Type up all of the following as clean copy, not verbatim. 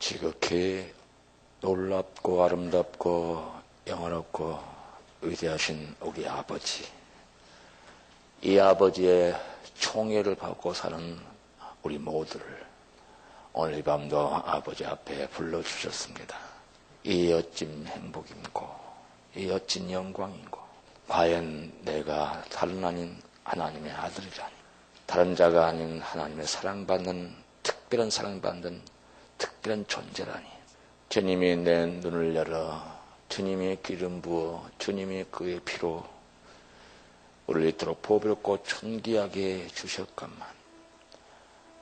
지극히 놀랍고 아름답고 영원하고 위대하신 우리 아버지, 이 아버지의 총애를 받고 사는 우리 모두를 오늘 이 밤도 아버지 앞에 불러주셨습니다. 이 멋진 행복이고 이 멋진 영광이고, 과연 내가 다른 아닌 하나님의 아들이라니, 다른 자가 아닌 하나님의 사랑받는, 특별한 사랑받는 특별한 존재라니, 주님이 내 눈을 열어 주님이 기름 부어 주님이 그의 피로 우리를 이토록 보배롭고 존귀하게 주셨건만,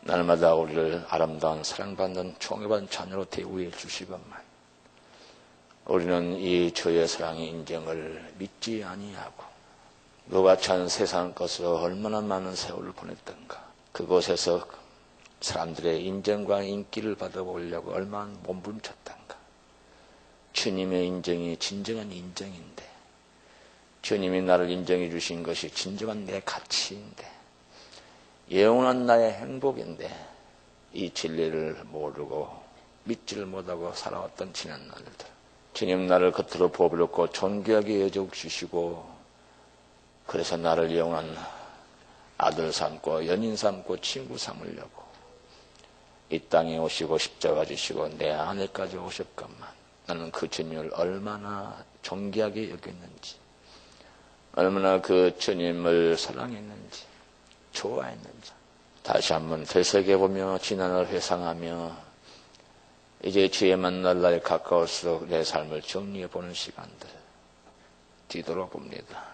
날마다 우리를 아름다운 사랑받는 총애받은 자녀로 대우해 주시건만 우리는 이 주의 사랑의 인정을 믿지 아니하고 그가 전 세상 것으로 얼마나 많은 세월을 보냈던가, 그곳에서 사람들의 인정과 인기를 받아보려고 얼마나 몸부림쳤던가. 주님의 인정이 진정한 인정인데, 주님이 나를 인정해 주신 것이 진정한 내 가치인데, 영원한 나의 행복인데, 이 진리를 모르고 믿지를 못하고 살아왔던 지난 날들, 주님 나를 겉으로 보배롭고 존귀하게 여겨주시고, 그래서 나를 영원한 아들 삼고 연인 삼고 친구 삼으려고 이 땅에 오시고 십자가 지시고 내 안에까지 오셨건만, 나는 그 주님을 얼마나 존귀하게 여겼는지, 얼마나 그 주님을 사랑했는지, 좋아했는지 다시 한번 되새겨보며 지난을 회상하며 이제 주의 만날 날이 가까울수록 내 삶을 정리해보는 시간들 뒤돌아봅니다.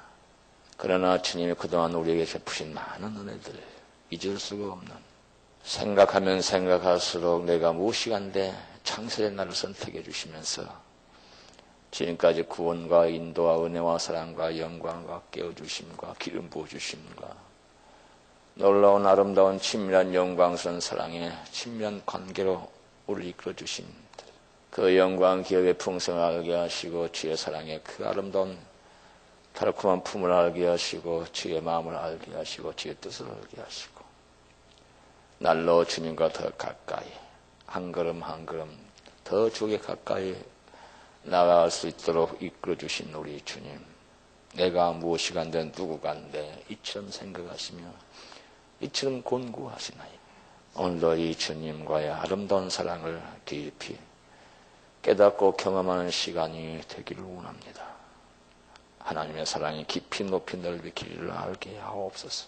그러나 주님이 그동안 우리에게 베푸신 많은 은혜들 잊을 수가 없는, 생각하면 생각할수록 내가 무식한데 창세의 나를 선택해 주시면서 지금까지 구원과 인도와 은혜와 사랑과 영광과 깨워주심과 기름 부어주심과 놀라운 아름다운 친밀한 영광스러운 사랑의 친밀한 관계로 우리를 이끌어 주신 그 영광 기업의 풍성을 알게 하시고, 주의 사랑의 그 아름다운 달콤한 품을 알게 하시고, 주의 마음을 알게 하시고, 주의 뜻을 알게 하시고, 날로 주님과 더 가까이 한 걸음 한 걸음 더 주에게 가까이 나아갈 수 있도록 이끌어 주신 우리 주님, 내가 무엇이 안 돼 누구가 안 돼 이처럼 생각하시며 이처럼 곤고하시나이. 오늘도 이 주님과의 아름다운 사랑을 깊이 깨닫고 경험하는 시간이 되기를 원합니다. 하나님의 사랑이 깊이 높이 넓이 길이를 알게 하옵소서.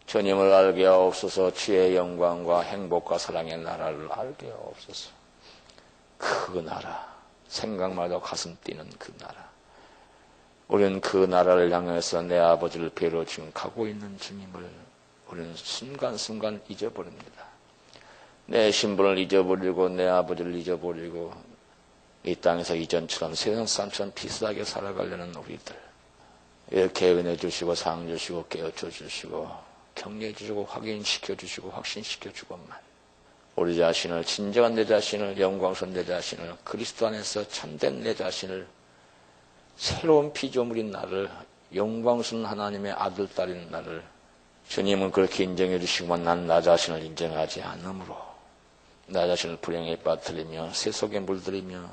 주님을 알게 하옵소서. 주의 영광과 행복과 사랑의 나라를 알게 하옵소서. 그 나라, 생각마다 가슴 뛰는 그 나라, 우리는 그 나라를 향해서 내 아버지를 뵈러 지금 가고 있는 주님을 우리는 순간순간 잊어버립니다. 내 신분을 잊어버리고 내 아버지를 잊어버리고 이 땅에서 이전처럼 세상 사람처럼 비슷하게 살아가려는 우리들, 이렇게 은혜 주시고 상 주시고 깨우쳐 주시고 격려해 주시고 확인시켜 주시고 확신시켜 주고만 우리 자신을, 진정한 내 자신을, 영광스러운 내 자신을, 그리스도 안에서 참된 내 자신을, 새로운 피조물인 나를, 영광스러운 하나님의 아들, 딸인 나를 주님은 그렇게 인정해 주시고만 난 나 자신을 인정하지 않으므로 나 자신을 불행에 빠뜨리며 세속에 물들이며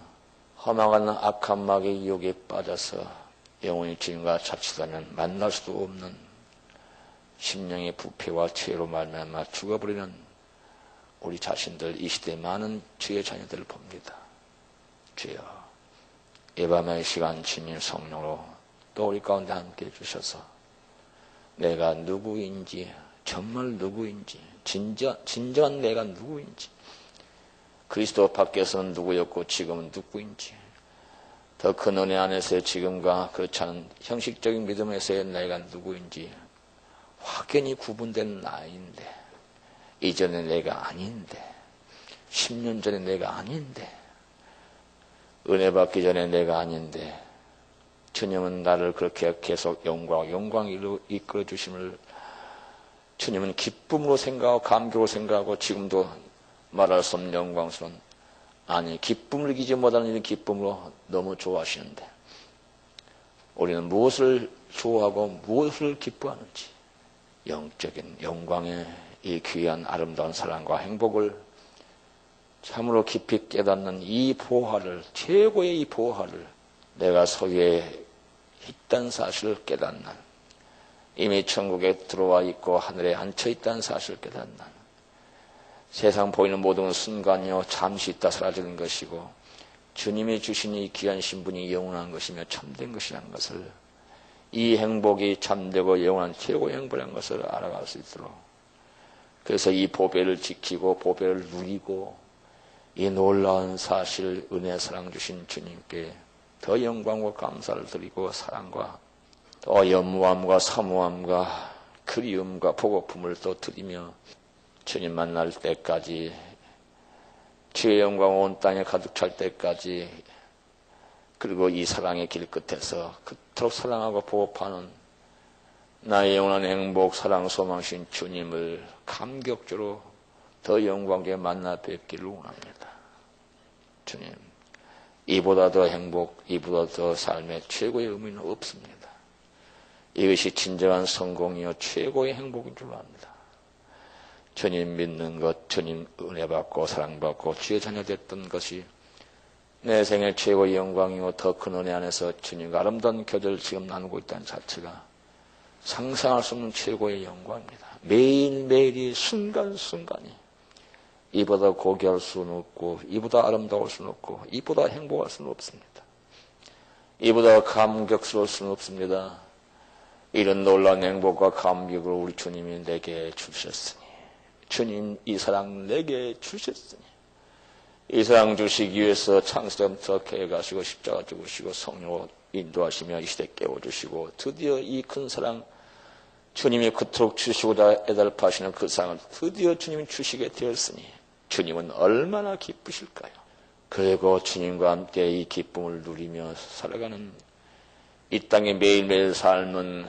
허망한 악한 마귀의 유혹에 빠져서 영원히 주님과 자칫하면 만날 수도 없는 심령의 부패와 죄로 말미암아 죽어버리는 우리 자신들, 이 시대의 많은 주의 자녀들을 봅니다. 주여, 이 밤의 시간 주님 성령으로 또 우리 가운데 함께 해주셔서 내가 누구인지, 정말 누구인지, 진정한 내가 누구인지, 그리스도 밖에서는 누구였고 지금은 누구인지, 더 큰 은혜 안에서의 지금과 그렇지 않은 형식적인 믿음에서의 내가 누구인지 확연히 구분된 나인데, 이전에 내가 아닌데, 10년 전에 내가 아닌데, 은혜 받기 전에 내가 아닌데, 주님은 나를 그렇게 계속 영광으로 이끌어 주심을 주님은 기쁨으로 생각하고 감격으로 생각하고, 지금도 말할 수 없는 영광스러운, 아니 기쁨을 이기지 못하는 이런 기쁨으로 너무 좋아하시는데, 우리는 무엇을 좋아하고 무엇을 기뻐하는지, 영적인 영광의 이 귀한 아름다운 사랑과 행복을 참으로 깊이 깨닫는 이 보화를, 최고의 이 보화를 내가 소유에 있다는 사실을 깨닫는, 이미 천국에 들어와 있고 하늘에 앉혀 있다는 사실을 깨닫는, 세상 보이는 모든 순간이요 잠시 있다 사라지는 것이고 주님이 주신 이 귀한 신분이 영원한 것이며 참된 것이라는 것을, 이 행복이 참되고 영원한 최고의 행복이라는 것을 알아갈 수 있도록, 그래서 이 보배를 지키고 보배를 누리고 이 놀라운 사실, 은혜 사랑 주신 주님께 더 영광과 감사를 드리고 사랑과 또 염무함과 사모함과 그리움과 보고품을 또 드리며 주님 만날 때까지, 주의 영광 온 땅에 가득 찰 때까지, 그리고 이 사랑의 길 끝에서 그토록 사랑하고 보호하는 나의 영원한 행복, 사랑, 소망신 주님을 감격적으로 더 영광에 만나 뵙기를 원합니다. 주님, 이보다 더 행복, 이보다 더 삶의 최고의 의미는 없습니다. 이것이 진정한 성공이요 최고의 행복인 줄 압니다. 주님 믿는 것, 주님 은혜 받고 사랑받고 주의 자녀 됐던 것이 내 생애 최고의 영광이고 더 큰 은혜 안에서 주님과 아름다운 교제를 지금 나누고 있다는 자체가 상상할 수 없는 최고의 영광입니다. 매일매일이 순간순간이 이보다 고귀할 수는 없고, 이보다 아름다울 수는 없고, 이보다 행복할 수는 없습니다. 이보다 감격스러울 수는 없습니다. 이런 놀라운 행복과 감격을 우리 주님이 내게 주셨으니, 주님 이 사랑 내게 주셨으니, 이 사랑 주시기 위해서 창세전부터 계획하시고 십자가 죽으시고 성령으로 인도하시며 이 시대 깨워주시고 드디어 이 큰 사랑, 주님이 그토록 주시고자 애달파시는 그 사랑을 드디어 주님이 주시게 되었으니 주님은 얼마나 기쁘실까요? 그리고 주님과 함께 이 기쁨을 누리며 살아가는 이 땅의 매일매일 삶은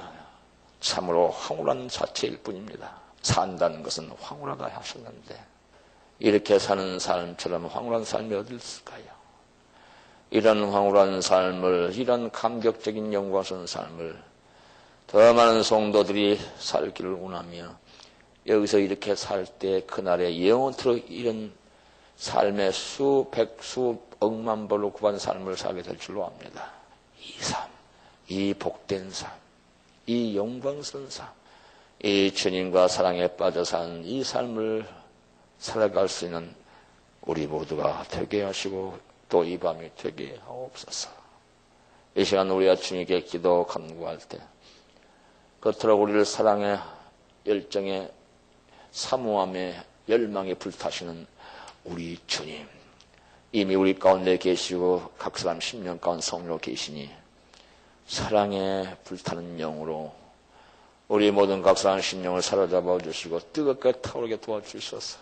참으로 황홀한 자체일 뿐입니다. 산다는 것은 황홀하다 하셨는데 이렇게 사는 삶처럼 황홀한 삶이 어디 있을까요? 이런 황홀한 삶을, 이런 감격적인 영광스러운 삶을 더 많은 성도들이 살기를 원하며, 여기서 이렇게 살 때 그날에 영원토록 이런 삶의 수백 수억만 벌로 구한 삶을 살게 될 줄로 압니다. 이 삶, 이 복된 삶, 이 영광스러운 삶, 이 주님과 사랑에 빠져 사는 이 삶을 살아갈 수 있는 우리 모두가 되게 하시고 또 이 밤이 되게 하옵소서. 이 시간 우리가 주님께 기도 간구할 때 그토록 우리를 사랑의 열정에 사모함에 열망에 불타시는 우리 주님, 이미 우리 가운데 계시고 각 사람 심령 가운데 성령으로 계시니 사랑에 불타는 영으로 우리 모든 각 사람 심령을 사로잡아 주시고 뜨겁게 타오르게 도와주셔서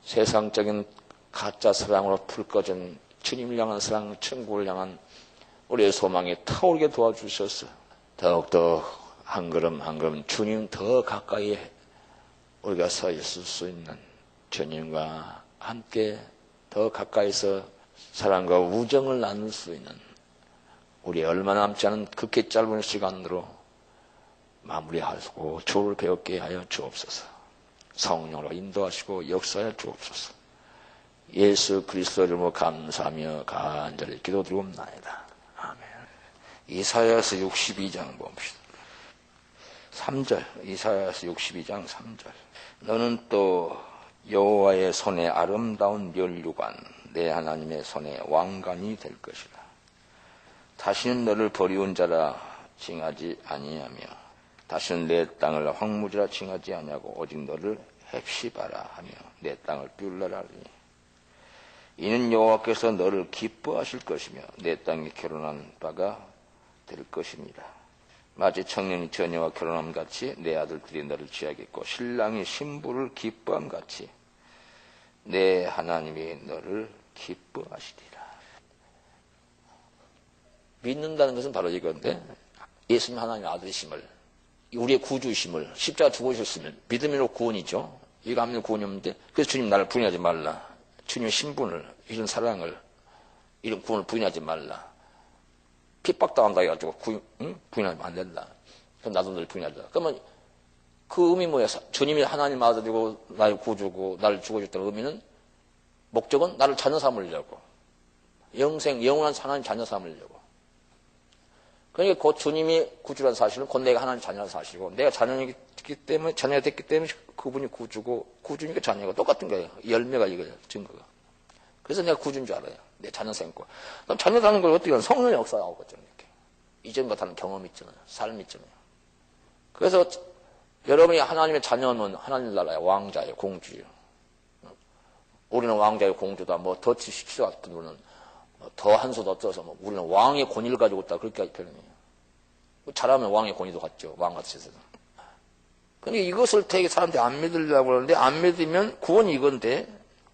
세상적인 가짜 사랑으로 불 꺼진 주님을 향한 사랑, 천국을 향한 우리의 소망이 타오르게 도와주셔서 더욱더 한 걸음 한 걸음 주님 더 가까이 우리가 서 있을 수 있는, 주님과 함께 더 가까이서 사랑과 우정을 나눌 수 있는 우리 얼마 남지 않은 극히 짧은 시간으로 마무리하고 주를 배웠게 하여 주옵소서. 성령으로 인도하시고 역사하여 주옵소서. 예수 그리스도 이름으로 감사하며 간절히 기도드리옵나이다. 아멘. 이사야서 62장 봅시다. 3절, 이사야서 62장 3절. 너는 또 여호와의 손에 아름다운 멸류관, 내 하나님의 손에 왕관이 될 것이다. 다시는 너를 버리운 자라 징하지 아니하며 다시는 내 땅을 황무지라 징하지 아니하고 오직 너를 heb시바라 하며 내 땅을 뷸라라 하리니 이는 여호와께서 너를 기뻐하실 것이며 내 땅에 결혼한 바가 될 것입니다. 마치 청년이 처녀와 결혼함 같이 내 아들들이 너를 취하겠고 신랑이 신부를 기뻐함 같이 내 하나님이 너를 기뻐하시리라. 믿는다는 것은 바로 이건데, 예수님 하나님의 아들이심을, 우리의 구주이심을, 십자가 죽으셨으면 믿음으로 구원이죠. 이거 하면 구원이 없는데, 그래서 주님 나를 부인하지 말라. 주님의 신분을, 이런 사랑을, 이런 구원을 부인하지 말라. 핍박당한다 해가지고 부인하면 안 된다. 그럼 나도 널 부인하자. 그러면 그 의미 뭐야? 주님이 하나님 아들이고 나의 구주고 나를 죽어줬다는 의미는 목적은 나를 자녀 삼으려고. 영원한 하나님 자녀 삼으려고. 그러니까 곧 주님이 구주라는 사실은 곧 내가 하나님 자녀라는 사실이고, 내가 자녀가 됐기 때문에 그분이 구주고, 구주니까 자녀가 똑같은 거예요. 열매가 이거예요, 증거가. 그래서 내가 구주인 줄 알아요. 내 자녀 삼고. 그럼 자녀 삼는 걸 어떻게 하면 성령의 역사가 오거든요, 이렇게. 이전 같다는 경험이 있잖아요. 삶이 있잖아요. 그래서 여러분이 하나님의 자녀는 하나님 나라의 왕자예요, 공주예요. 우리는 왕자의 공주다. 뭐 더 시키서 같은 분은 더 한 수 더 떠서 뭐 우리는 왕의 권위를 가지고 있다. 그렇게 표현해요. 잘하면 왕의 권위도 갖죠. 왕 같으셔서. 그러니까 이것을 되게 사람들이 안 믿으려고 하는데, 안 믿으면 구원이 이건데,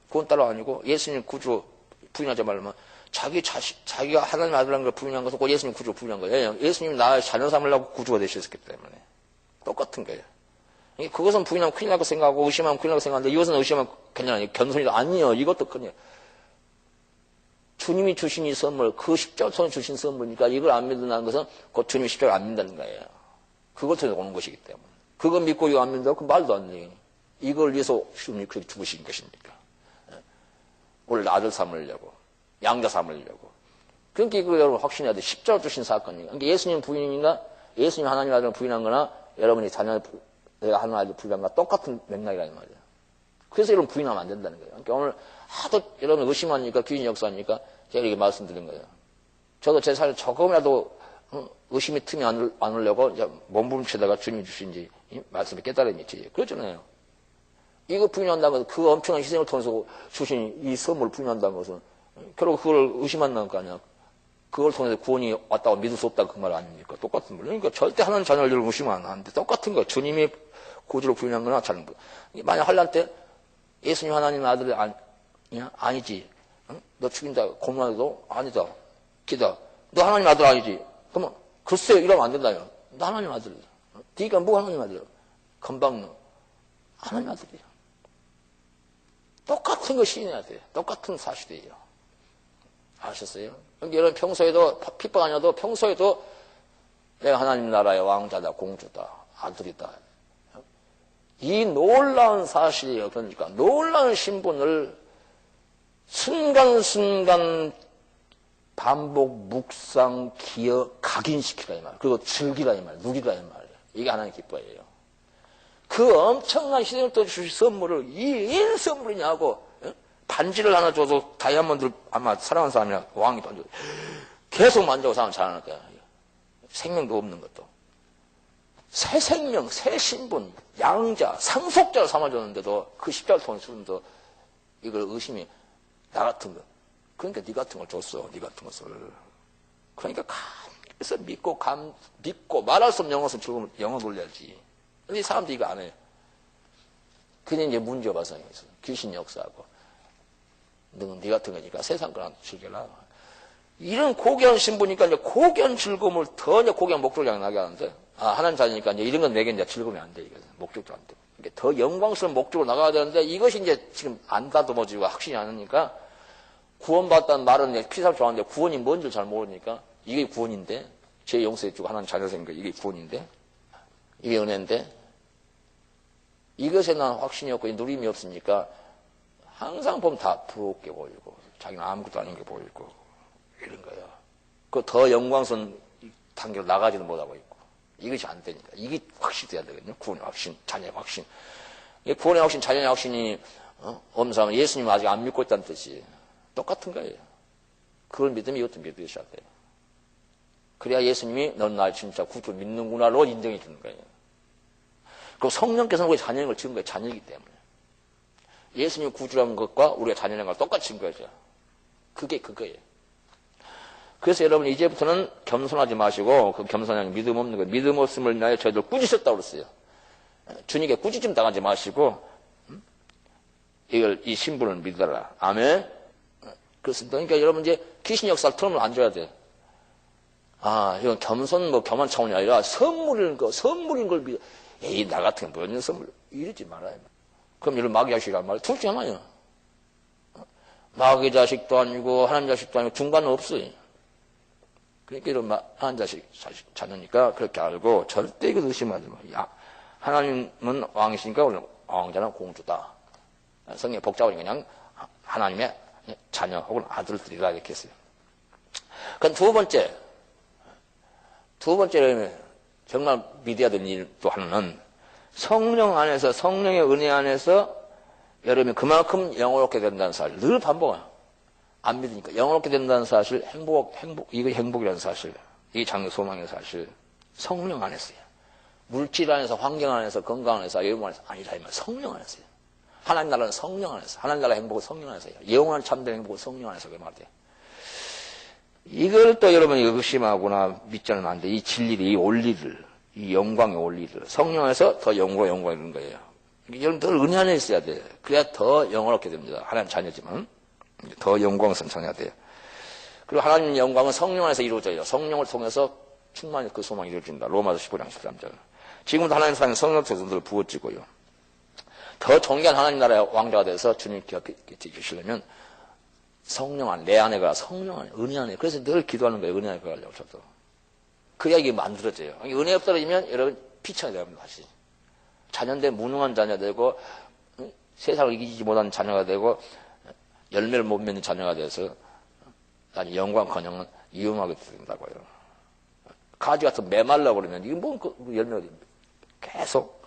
구원 따로 아니고 예수님 구주 부인하지 말면 자기가 하나님 아들라는 걸 부인한 것은 꼭 예수님 구주 부인한 거예요. 예수님이 나의 자녀 삼으려고 구주가 되셨기 때문에. 똑같은 거예요. 그것은 부인하면 큰일 날고 생각하고 의심하면 큰일 날고 생각하는데 이것은 의심하면 괜찮아요. 겸손이도 아니에요. 이것도 큰일. 주님이 주신 이 선물, 그 십자가 통해 주신 선물이니까 이걸 안 믿는다는 것은 곧 주님이 십자가를 안 믿는다는 거예요. 그걸 통해서 오는 것이기 때문에. 그거 믿고 이거 안 믿는다고 그 말도 안 돼요. 이걸 위해서 주님이 그렇게 죽으신 것입니까? 원래 아들 삼으려고, 양자 삼으려고. 그러니까 이거 여러분 확신해야 돼. 십자가 주신 사건이니까. 그러니까 예수님 부인인가, 예수님 하나님 아들을 부인한 거나, 여러분이 자녀를 내가 하나님 아들 부인한 거나 똑같은 맥락이라 이 말이에요. 그래서 여러분 부인하면 안 된다는 거예요. 그러니까 오늘 하도 여러분 의심하니까, 귀신 역사하니까 제가 이렇게 말씀드린 거예요. 저도 제 삶에 조금이라도 의심이 틈이 안 오려고 몸부림치다가 주님이 주신지 말씀을 깨달음이지. 그렇잖아요. 이거 부인한다는 것은 그 엄청난 희생을 통해서 주신 이 선물을 부인한다는 것은 결국 그걸 의심한다는 거 아니야. 그걸 통해서 구원이 왔다고 믿을 수 없다고 그 말 아닙니까? 똑같은 말. 그러니까 절대 하나님 자녀를 의심하면 안 하는데 똑같은 거야. 주님이 구주로 부인한 거나 다른 거. 만약 환난 때 예수님 하나님 아들이 아니지. 응? 너 죽인다. 고문하도 아니다. 기다. 너 하나님 아들 아니지. 그러면 글쎄요. 이러면 안 된다요. 너 하나님 아들이야. 네가 뭐 하나님 아들이야. 금방 너 하나님 아들이야. 똑같은 거 시인해야 돼. 똑같은 사실이에요. 아셨어요? 그러니까 여러분 평소에도 핍박 아니어도 평소에도 내가 하나님 나라의 왕자다, 공주다, 아들이다. 이 놀라운 사실이에요. 그러니까 놀라운 신분을 순간순간 반복, 묵상, 기억, 각인시키라 이 말. 그리고 즐기라 이 말, 누리라 이 말. 이게 하나님 기뻐해요. 그 엄청난 희생을 또 주신 선물을 이 선물이냐고 반지를 하나 줘도 다이아몬드를 아마 사랑하는 사람이나 왕이 반지 계속 만져고 사람 잘하는 거야. 생명도 없는 것도. 새 생명, 새 신분, 양자, 상속자를 삼아줬는데도 그 십자가를 통해 주는데도 이걸 의심이 나 같은 거. 그러니까 네 같은 걸 줬어. 네 같은 것을. 그러니까 그래서 믿고 말할 수 없는 영어 놀려야지. 근데 이 사람들이 이거 안 해요. 그냥 이제 문제가 발생해서 귀신 역사하고 너는 네 같은 거니까 세상 거랑 즐겨라. 이런 고귀한 신부니까 이제 고귀한 즐거움을 더 이제 고귀한 목적을 향하게 하는데 하나님 자녀니까 이제 이런 건 내게 이제 즐거움이 안 돼. 이거 목적도 안 돼. 그러니까 더 영광스러운 목적으로 나가야 되는데 이것이 이제 지금 안 다듬어지고 확신이 안 하니까 구원받다는 말은 피살 좋아하는데 구원이 뭔지를 잘 모르니까 이게 구원인데 제 용서해 주고 하나님 자녀 생긴 거 이게 구원인데 이게 은혜인데 이것에 난 확신이 없고 누림이 없으니까 항상 보면 다 부럽게 보이고 자기는 아무것도 아닌 게 보이고 이런 거예요. 그 더 영광스러운 단계로 나가지도 못하고 있고 이것이 안 되니까 이게 확실해야 되거든요. 구원의 확신, 자녀의 확신. 구원의 확신, 자녀의 확신이 없는 사람은 예수님 아직 안 믿고 있다는 뜻이 똑같은 거예요. 그걸 믿으면 이것도 믿으셔야 돼요. 그래야 예수님이 넌 날 진짜 구주로 믿는구나로 인정해 주는 거예요. 그리고 성령께서는 우리 자녀인 걸 지은 거예요. 자녀이기 때문에. 예수님이 구주라는 것과 우리가 자녀라는 걸 똑같이 진 거죠. 그게 그거예요. 그래서 여러분 이제부터는 겸손하지 마시고 그 겸손한 믿음 없는 거 믿음 없음을 인하여 저희들 꾸짖었다고 그랬어요. 주님께 꾸짖음 당하지 마시고 이 신분을 믿어라. 아멘. 그렇습니다. 그러니까 여러분 이제 귀신 역사를 틈을 안 줘야 돼. 이건 겸한 차원이 아니라 선물인 걸 믿어. 에이, 나 같은 게 뭐였냐, 선물. 이러지 말아요. 그럼 이런 마귀 자식이란 말, 둘 중에 하나예요. 마귀 자식도 아니고, 하나님 자식도 아니고, 중간은 없어요. 그러니까 이런 하나님 자식 자녀니까 그렇게 알고, 절대 이거 의심하지 마. 하나님은 왕이시니까, 오늘 왕자는 공주다. 성경이 복잡하니까 그냥, 하나님의 자녀 혹은 아들들이라 이렇게 했어요. 그럼 두 번째 정말 믿어야 되는 일 또 하나는 성령 안에서, 성령의 은혜 안에서 여러분이 그만큼 영원롭게 된다는 사실. 늘 반복해요. 안 믿으니까. 영원롭게 된다는 사실, 이거 행복이라는 사실. 이게 장래 소망의 사실. 성령 안에서요. 물질 안에서, 환경 안에서, 건강 안에서, 영혼 안에서 아니라 이 말. 성령 안에서요. 하나님 나라는 성령 안에서. 하나님 나라 행복은 성령 안에서요. 영원한 참된 행복은 성령 안에서 그 말이에요. 이걸 또 여러분이 의심하거나 믿지 않으면 안 돼. 이 진리를, 이 원리를, 이 영광의 원리를. 성령 안에서 더 영광 이런 거예요. 여러분 늘 은혜 안에 있어야 돼. 그래야 더 영원롭게 됩니다. 하나님 자녀지만 더 영광스러워야 돼요. 그리고 하나님 영광은 성령 안에서 이루어져요. 성령을 통해서 충만히 그 소망이 이루어진다. 로마서 15장 13절. 지금도 하나님 사랑은 성령 통해서 늘 부어지고요. 더 존귀한 하나님 나라의 왕자가 돼서 주님 곁에 계시려면 성령 안에, 내 안에 가 성령 안에, 은혜 안에. 그래서 늘 기도하는 거예요. 은혜 안에 가려고 저도. 그래야 이게 만들어져요. 은혜 없어지면 여러분 피청이 됩니다. 다시. 자녀인데 무능한 자녀가 되고 세상을 이기지 못한 자녀가 되고 열매를 못 맺는 자녀가 돼서 아니 영광커녕 위험하게 된다고요. 가지 같은 메말라 버리면 이게 뭐 열매가 됩니다. 계속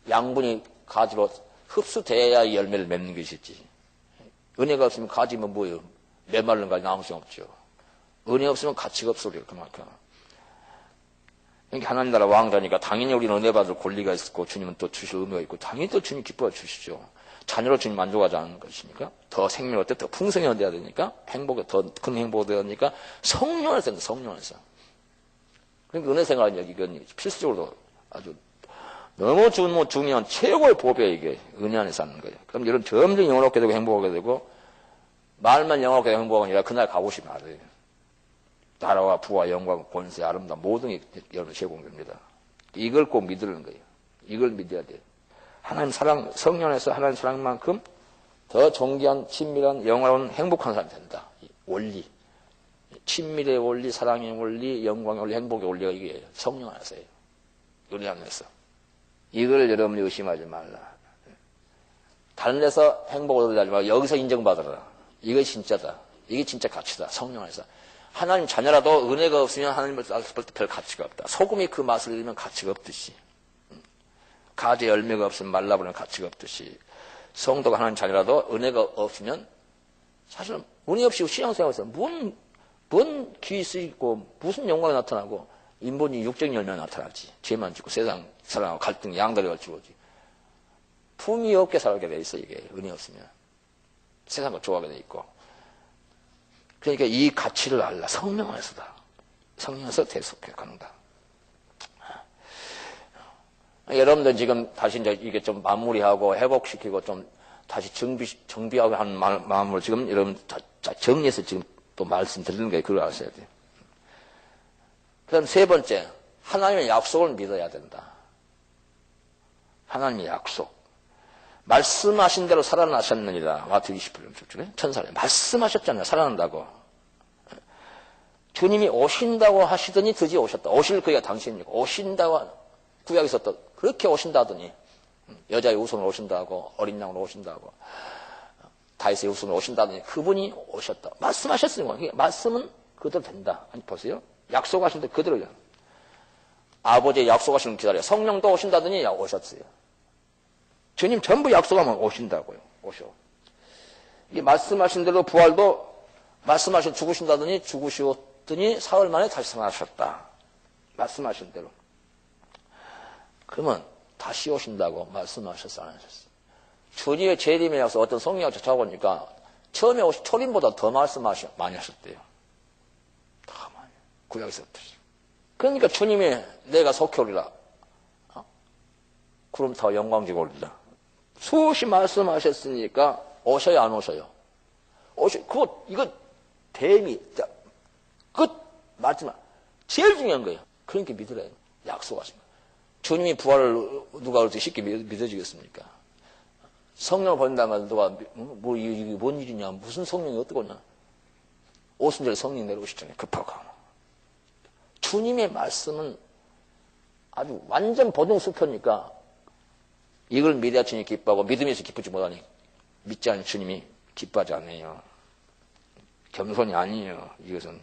양분이 가지로 흡수돼야 열매를 맺는 것이지. 은혜가 없으면 가지면 뭐예요? 메말른 가지 나올 수 없죠. 은혜 없으면 가치가 없어요. 그만큼. 그러니까 하나님 나라 왕자니까 당연히 우리는 은혜 받을 권리가 있고 주님은 또 주실 의무가 있고 당연히 또 주님 기뻐해 주시죠. 자녀로 주님 만족하지 않는 것이니까 더 생명 어때 더 풍성해야 되니까 행복에 더 큰 행복이 되니까 성령 안에서 된다. 성령 안에서. 그러니까 은혜 생활은 이건 필수적으로 아주 너무 중요한 최고의 보배예요. 이게 은혜 안에서 하는 거예요. 그럼 여러분 점점 영원롭게 되고 행복하게 되고 말만 영원롭게 되고 행복하게 아니라 그날 가보시 말아요. 나라와 부와 영광, 권세, 아름다움 모든 게 여러분 제공됩니다. 이걸 꼭 믿으는 거예요. 이걸 믿어야 돼요. 하나님 사랑, 성령 안에서 하나님 사랑만큼 더 존귀한, 친밀한, 영원한 행복한 사람이 된다. 원리. 친밀의 원리, 사랑의 원리, 영광의 원리, 행복의 원리가 이게 성령 안에서예요. 은혜 안에서. 이걸 여러분이 의심하지 말라. 다른 데서 행복을 얻으지 말고 여기서 인정받아라. 이게 진짜다. 이게 진짜 가치다. 성령 안에서. 하나님 자녀라도 은혜가 없으면 하나님을 볼 때 별 가치가 없다. 소금이 그 맛을 잃으면 가치가 없듯이. 가지 열매가 없으면 말라버리면 가치가 없듯이. 성도가 하나님 자녀라도 은혜가 없으면 사실 은혜 없이 신앙생활에서 뭔 기술이 있고 무슨 영광이 나타나고 인본이 육적 열매가 나타나지. 죄만 짓고 세상 사랑하고 갈등 양다리 걸치고 오지. 품이 없게 살게 돼 있어 이게 은혜 없으면. 세상과 좋아하게 돼 있고. 그러니까 이 가치를 알라. 성령 안에서다. 성령 안에서 대속해 가는다. 여러분들 지금 다시 이제 이게 좀 마무리하고 회복시키고 좀 다시 정비하고 하는 마음으로 지금 여러분 정리해서 지금 또 말씀드리는 거예요. 그걸 아셔야 돼요. 그다음 세 번째, 하나님의 약속을 믿어야 된다. 하나님의 약속. 말씀하신 대로 살아나셨느니라. 마태복음 28장 천사를 말씀하셨잖아요. 살아난다고. 주님이 오신다고 하시더니 드디어 오셨다. 오실 그가 당신입니까? 오신다고 구약에 있었던 그렇게 오신다더니 여자의 후손으로 오신다고 어린 양으로 오신다고 다윗의 후손으로 오신다더니 그분이 오셨다. 말씀하셨으니까 말씀은 그대로 된다. 아니 보세요. 약속하신 대 그대로요. 아버지의 약속하시는 기다려. 성령도 오신다더니 오셨어요. 주님 전부 약속하면 오신다고요. 오셔. 이 말씀하신 대로 부활도 말씀하신 죽으신다더니 죽으시더니 사흘 만에 다시 살아나셨다. 말씀하신 대로. 그러면 다시 오신다고 말씀하셨어 안 하셨어? 주님의 재림의 약속 어떤 성령을 찾아보니까 처음에 오신 초림보다 더 많이 하셨대요. 더 많이. 구약에서부터. 그러니까 주님이 내가 속히 오리라. 그럼 더 영광지고 오리라. 수없이 말씀하셨으니까 오셔요 안 오셔요? 이거 대미 끝 말씀 제일 중요한 거예요. 그러니까 믿으래요. 약속하신 거예요. 주님이 부활을 누가 그렇게 쉽게 믿어지겠습니까? 성령을 보낸다면 누가 이게 뭔 일이냐 무슨 성령이 어떻게 오냐 오순절에 성령 내려오시잖아요. 급하고 주님의 말씀은 아주 완전 보등수표니까 이걸 믿어야 주님이 기뻐하고 믿음에서 기쁘지 못하니 믿지 않는 주님이 기뻐하지 않아요. 겸손이 아니에요. 이것은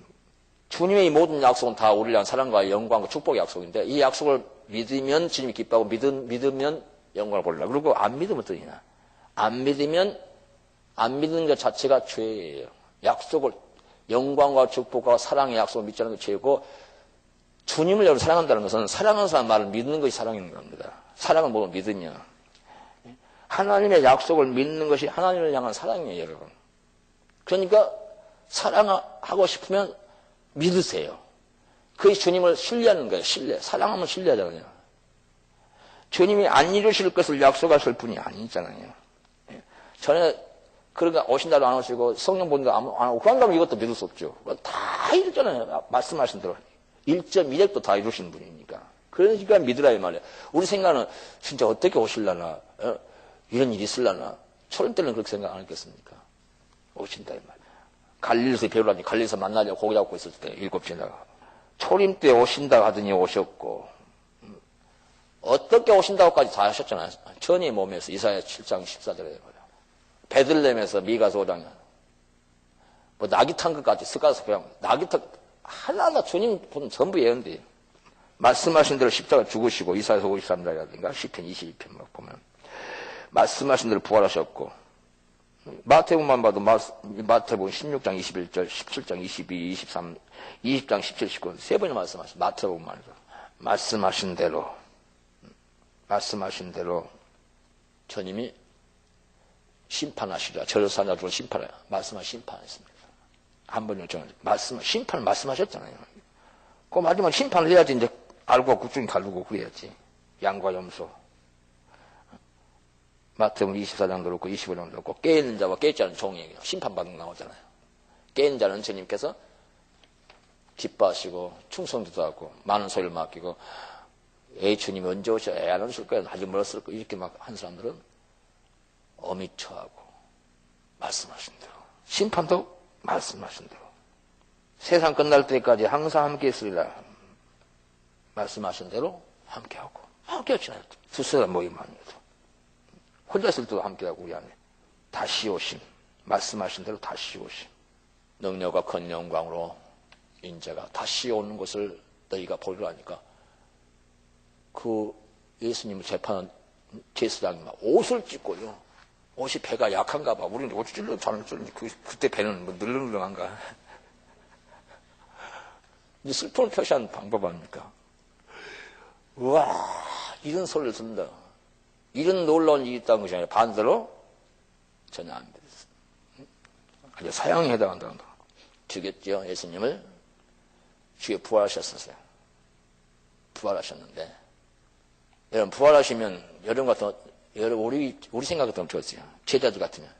주님의 이 모든 약속은 다 우리를 위한 사랑과 영광과 축복의 약속인데 이 약속을 믿으면 주님이 기뻐하고 믿으면 영광을 보리라. 그리고 안 믿으면 어떠냐? 안 믿는 것 자체가 죄예요. 약속을 영광과 축복과 사랑의 약속을 믿지 않는 게 죄고 주님을 여러분 사랑한다는 것은 사랑하는 사람 말을 믿는 것이 사랑인 겁니다. 사랑을 뭐로 믿으냐? 하나님의 약속을 믿는 것이 하나님을 향한 사랑이에요, 여러분. 그러니까 사랑하고 싶으면 믿으세요. 그것이 주님을 신뢰하는 거예요. 사랑하면 신뢰하잖아요. 주님이 안 이루실 것을 약속하실 분이 아니잖아요. 전에 그러니까 오신다도 안 오시고 성령 보는도 안 하고 그런다면 이것도 믿을 수 없죠. 다 이루잖아요. 말씀하신 대로. 1.2획도 다 이루신 분이니까. 그러니까 믿으라 이 말이에요. 우리 생각은 진짜 어떻게 오실라나 이런 일이 있을라나 초림 때는 그렇게 생각 안 했겠습니까? 오신다 이 말이에요. 갈릴리에서 배우라니 갈릴리에서 만나려고 고기 잡고 있을 때 7시에다가 초림 때 오신다 하더니 오셨고 어떻게 오신다고까지 다 하셨잖아요. 전의 몸에서 이사야 7장 14절에 베들레헴에서 미가 소장 뭐 낙이 탄 것까지 스가서 배운 낙이 탄 하나하나 주님 보면 전부 예언돼요. 말씀하신 대로 십자가 죽으시고 이사야서 53장이라든가 시편 22편 막 보면 말씀하신 대로 부활하셨고 마태복음만 봐도 마태복음 16장 21절 17장 22, 23, 20장 17, 19 세 번이나 말씀하셨어요. 마태복음만 해도 말씀하신 대로 주님이 심판하시라. 저를 사냐들을 심판하라. 심판했습니다. 한 번요, 심판을 말씀하셨잖아요. 그 마지막 심판을 해야지, 이제, 알고 구중이 가르고 그래야지. 양과 염소. 마태복음 24장도 그렇고, 25장도 그렇고, 깨있는 자와 깨있지 않은 종이 심판받는 거 나오잖아요. 깨있는 자는 주님께서 기뻐하시고, 충성도 하고, 많은 소리를 맡기고, 에이, 주님이 언제 오셔? 애 안 오실 거야? 아직 멀었을 거야? 이렇게 막 한 사람들은 어미 처하고, 말씀하신 대로. 심판도 말씀하신 대로. 세상 끝날 때까지 항상 함께 있으리라. 말씀하신 대로 함께하고. 함께 하시나요? 두 사람 모임만 해도. 혼자 있을 때도 함께하고, 우리 안에. 다시 오심. 말씀하신 대로 다시 오심. 능력과 큰 영광으로 인자가 다시 오는 것을 너희가 보리라 하니까 그 예수님을 재판한 제사장이 막 옷을 찢고요. 옷이 배가 약한가 봐. 우리는 옷 찔러 자는 줄 그때 배는 뭐 늘렁늘렁한가. 이제 슬픔을 표시하는 방법 아닙니까? 우와, 이런 소리를 듣는다. 이런 놀라운 일이 있다는 것이 아니라 반대로 전혀 안 믿었어. 아주 사형에 해당한다는 거. 죽였죠, 예수님을. 주에 부활하셨었어요. 부활하셨는데, 여러분, 부활하시면, 여러분 같은, 우리 생각 같으면 좋았어요. 제자들 같으면.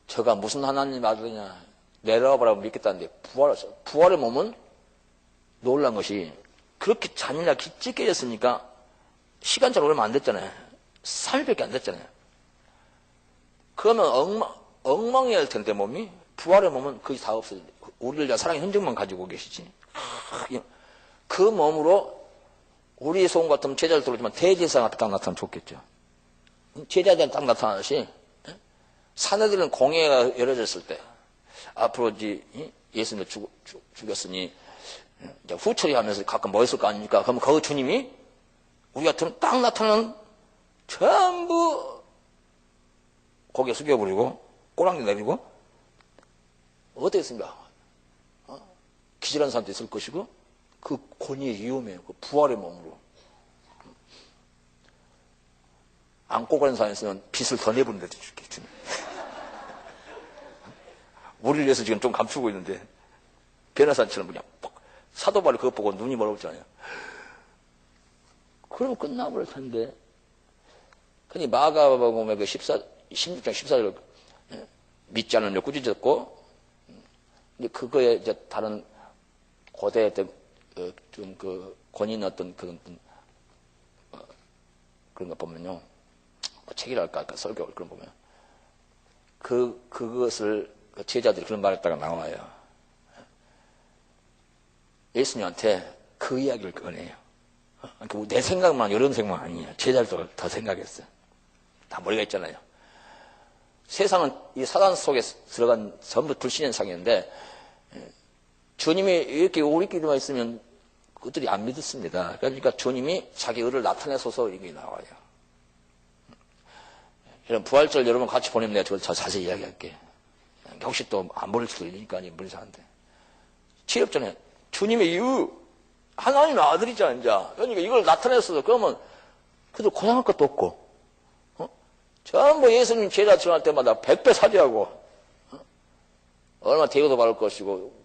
저가 무슨 하나님 아들이냐, 내려와보라고 믿겠다는데, 부활하셨어요. 부활의 몸은 놀란 것이, 그렇게 잔인하게 찢겨졌으니까, 시간차로 얼마 안 됐잖아요. 3일밖에 안 됐잖아요. 그러면 엉망이 할 텐데, 몸이. 부활의 몸은 거의 다 없어요. 우리를 위한 사랑의 흔적만 가지고 계시지. 그 몸으로 우리의 소원 같으면 제자들 들어오지만 대제사장한테 딱 나타나면 좋겠죠. 제자들한테 딱 나타나듯이 사내들은 공회가 열어졌을 때 앞으로 이제 예수님을 죽였으니 이제 후처리하면서 가끔 뭐 했을 거 아닙니까? 그러면 그 주님이 우리 같으면 딱 나타나면 전부 고개 숙여버리고 꼬랑지 내리고 어떻겠습니까? 기절한 사람도 있을 것이고 그 권위의 위험해요. 그 부활의 몸으로. 안고 가는 사람이 있으면 빚을 더 내버리는 데도 죽겠죠. 우리를 위해서 지금 좀 감추고 있는데 변호사처럼 그냥 사도발이 그것 보고 눈이 멀어졌잖아요. 그러면 끝나버릴 텐데. 근데 마가복음의 그 16장 14절 믿지 않으면 꾸짖었고 그거에 이제 다른 고대 어떤 좀 그 권위는 어떤 그런 거 보면요 책이랄까 설교 그런 보면 그것을 제자들이 그런 말했다가 나와요. 예수님한테 그 이야기를 꺼내요. 그러니까 내 생각만 이런 생각 아니에요. 제자들도 더 생각했어요. 다 머리가 있잖아요. 세상은 이 사단 속에 들어간 전부 불신의 상인데 주님이 이렇게 우리끼리만 있으면 그들이 안 믿습니다. 그러니까 주님이 자기 의를 나타내소서 이게 나와요. 이런 부활절 여러분 같이 보내면 내가 더 자세히 이야기할게. 혹시 또 안 보낼 수도 있으니까 무리사한테. 취업 전에 주님의 하나님의 아들이잖아, 이제. 그러니까 이걸 나타냈어. 그러면 그들 고생할 것도 없고, 전부 예수님 제자 지원할 때마다 100배 사죄하고, 얼마나 대우도 받을 것이고,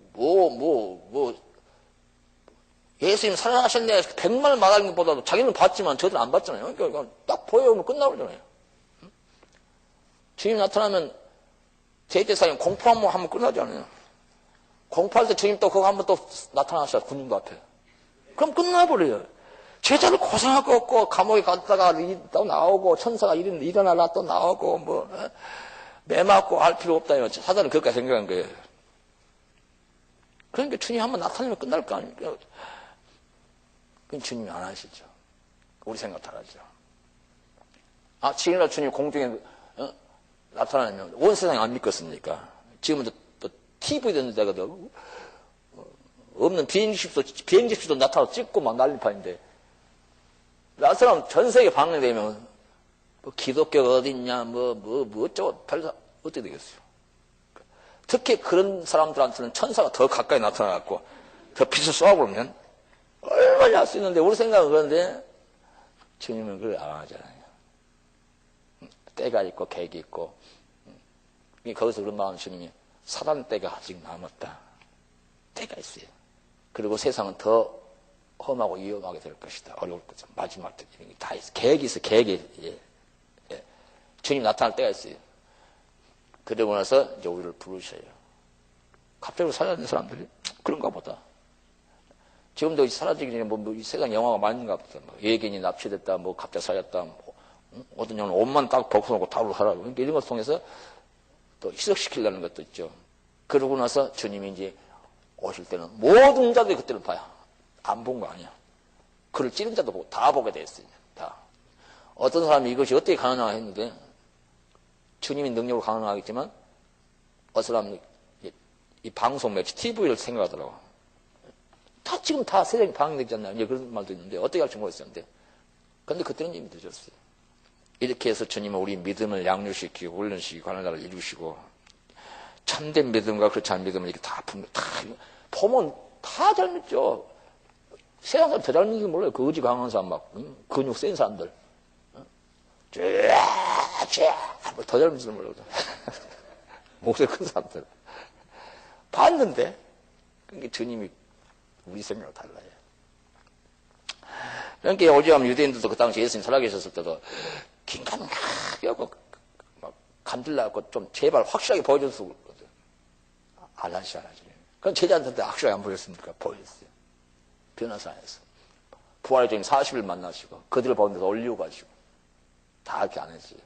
예수님 살아나셨네. 100만 말하는 것보다도 자기는 봤지만 저들은 안 봤잖아요. 그러니까 딱 보여오면 끝나버리잖아요. 주님 나타나면 대제사장 공포 한번 하면 끝나잖아요. 공포할 때 주님 또 그거 한번 또 나타나셔, 군중도 앞에. 그럼 끝나버려요. 제자를 고생할 거 없고, 감옥에 갔다가 또 나오고, 천사가 일어나라 또 나오고, 매 맞고 할 필요 없다. 사단은 그것까지 생각한 거예요. 그러니까 주님 한번 나타나면 끝날 거 아닙니까? 그건 주님이 안 하시죠. 우리 생각 다르죠. 지금이라 주님 공중에 나타나면 온 세상이 안 믿겠습니까? 지금은 또 TV 되는 데가 없는 비행기십도 나타나서 찍고 막 난리판인데, 나처럼 전 세계 방영되면, 기독교가 어딨냐, 어쩌고, 어떻게 되겠어요? 특히 그런 사람들한테는 천사가 더 가까이 나타나갖고, 더 빛을 쏘아보면, 얼마나 할 수 있는데, 우리 생각은 그런데, 주님은 그걸 안 하잖아요. 때가 있고, 계획이 있고, 거기서 그런 마음 주님이, 사단 때가 아직 남았다. 때가 있어요. 그리고 세상은 더 험하고 위험하게 될 것이다. 어려울 거죠. 마지막 때 이런 게 다 있어. 계획이 있어. 계획이. 예. 주님 나타날 때가 있어요. 그러고 나서 이제 우리를 부르셔요. 갑자기 사라진 사람들이 그런가 보다. 지금도 사라지기 전에 이 세상 영화가 많은가 보다. 예견이 납치됐다. 갑자기 살렸다. 어떤 영화는 옷만 딱 벗어놓고 답으로 하라고. 그러니까 이런 걸 통해서 또 희석시키려는 것도 있죠. 그러고 나서 주님이 이제 오실 때는 모든 자들이 그때를 봐요. 안 본 거 아니야. 그를 찌른 자도 보고 다 보게 됐어요. 다. 어떤 사람이 이것이 어떻게 가능하냐 했는데, 주님의 능력으로 가능하겠지만, 어떤 사람은 이 방송 매체, TV를 생각하더라고. 지금 다 세상이 방영되지 않나요? 이제 그런 말도 있는데, 어떻게 할지 모르겠었는데. 그런데 그때는 이미 늦었어요. 이렇게 해서 주님은 우리 믿음을 양육시키고, 훈련시키고, 하는 나라를 이루시고, 참된 믿음과 그렇지 않은 믿음을 이렇게 다 보면 다 잘 믿죠. 세상 사람 더 잘 믿는 줄 몰라요. 그 의지 강한 사람 근육 센 사람들. 더 잘 믿는 줄 몰라요. 목소리 큰 사람들. 봤는데, 그러니까 주님이 우리 생각과 달라요. 그러니까 오지하면 유대인들도 그 당시 예수님 살아계셨을 때도 긴가민가하게 하고 간들나고 좀 제발 확실하게 보여줬어. 안 하지. 그럼 제자한테 확실하게 안 보였습니까? 보였어요. 변화서 안 했어. 부활의 주님 40일 만나시고, 그들을 보는 데서 올려가지고, 다 이렇게 안 했어요.